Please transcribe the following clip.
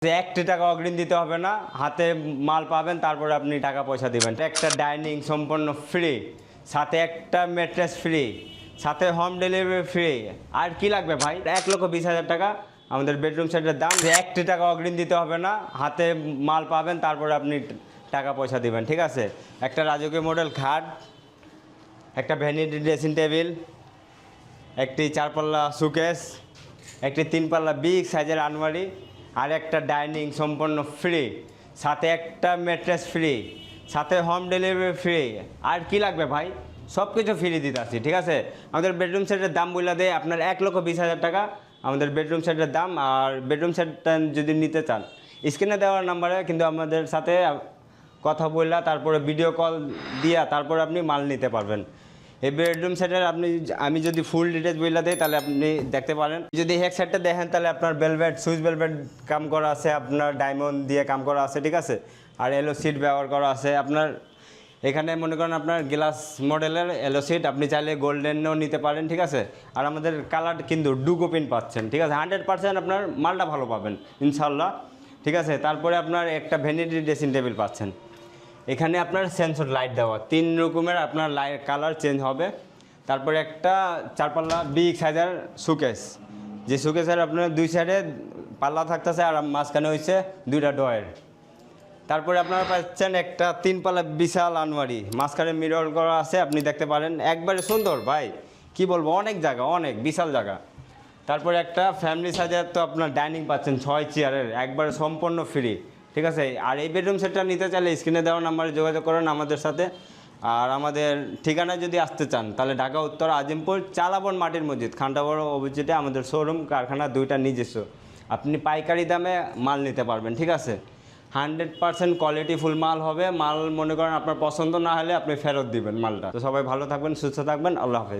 যে 1 টাকা অগ্রিম দিতে হবে না, হাতে মাল পাবেন, তারপরে আপনি টাকা পয়সা দিবেন। একটা ডাইনিং সম্পূর্ণ ফ্রি, সাথে একটা ম্যাট্রেস ফ্রি, সাথে হোম ডেলিভারি ফ্রি। আর কি লাগবে ভাই? 1,20,000 টাকা আমাদের বেডরুম সেটের দাম। যে 1 টাকা অগ্রিম দিতে হবে না, হাতে মাল পাবেন, তারপরে আপনি টাকা পয়সা দিবেন, ঠিক আছে? একটা রাজকীয় মডেল খাট, একটা ভ্যানিটি ড্রেসিং টেবিল, একটি 4 পাল্লা সুকেস, একটি 3 পাল্লা বিগ সাইজের আলমারি, আর একটা ডাইনিং সম্পূর্ণ ফ্রি, সাথে একটা ম্যাট্রেস ফ্রি, সাথে হোম ডেলিভারি ফ্রি। আর কি লাগবে ভাই? সব কিছু ফ্রি দিতে আসছি, ঠিক আছে? আমাদের বেডরুম সেটের দাম বলে দেয় আপনার 1,20,000 টাকা আমাদের বেডরুম সেটের দাম। আর বেডরুম সেটটা যদি নিতে চান, স্ক্রিনে দেওয়ার নাম্বারে কিন্তু আমাদের সাথে কথা বললা, তারপরে ভিডিও কল দিয়া, তারপরে আপনি মাল নিতে পারবেন। এই বেডরুম সেটের আমি যদি ফুল ডিটেলস বইলা দেই, তাহলে আপনি দেখতে পারেন। যদি এক সেটটা দেখেন, তাহলে আপনার ভেলভেট, সুইচ ভেলভেট কাম করা আছে, আপনার ডায়মন্ড দিয়ে কাম করা আছে, ঠিক আছে? আর এলো সিট ব্যবহার করা আছে আপনার এখানে। মনে করেন আপনার গ্লাস মডেলের এলো সিট, আপনি চাইলে গোল্ডেনও নিতে পারেন, ঠিক আছে? আর আমাদের কালার কিন্তু ডুগো পিন পাচ্ছেন, ঠিক আছে? 100% আপনার মালটা ভালো পাবেন ইনশাল্লাহ, ঠিক আছে? তারপরে আপনার একটা ভ্যানিটি ড্রেসিং টেবিল পাচ্ছেন। এখানে আপনার সেন্সর লাইট দেওয়া, 3 রকমের আপনার লাইট কালার চেঞ্জ হবে। তারপরে একটা 4 পাল্লা বিগ সাইজের সুকেস, যে সুকেসের আপনার 2 সাইডে পাল্লা থাকতেছে, আর মাঝখানে হয়েছে 2টা ডয়ের। তারপরে আপনারা পাচ্ছেন একটা 3 পাল্লা বিশাল আলমারি, মাঝখানে মিরর করা আছে, আপনি দেখতে পারেন। একবারে সুন্দর ভাই, কি বলবো, অনেক জায়গা, অনেক বিশাল জায়গা। তারপরে একটা ফ্যামিলি সাইজের তো আপনার ডাইনিং পাচ্ছেন 6 চেয়ারের, একবারে সম্পূর্ণ ফ্রি, ঠিক আছে? আর এই বেডরুম সেটটা নিতে চাইলে স্ক্রিনে দেওয়া নাম্বারে যোগাযোগ করেন আমাদের সাথে। আর আমাদের ঠিকানায় যদি আসতে চান, তাহলে ঢাকা উত্তর আজিমপুর চালাবন মাটির মসজিদ খান্ডাবড় অভিজিটে আমাদের শোরুম, কারখানা 2টা নিজস্ব। আপনি পাইকারি দামে মাল নিতে পারবেন, ঠিক আছে? 100% কোয়ালিটিফুল মাল হবে। মাল মনে করেন আপনার পছন্দ না হলে আপনি ফেরত দিবেন মালটা। তো সবাই ভালো থাকবেন, সুস্থ থাকবেন, আল্লাহ হাফেজ।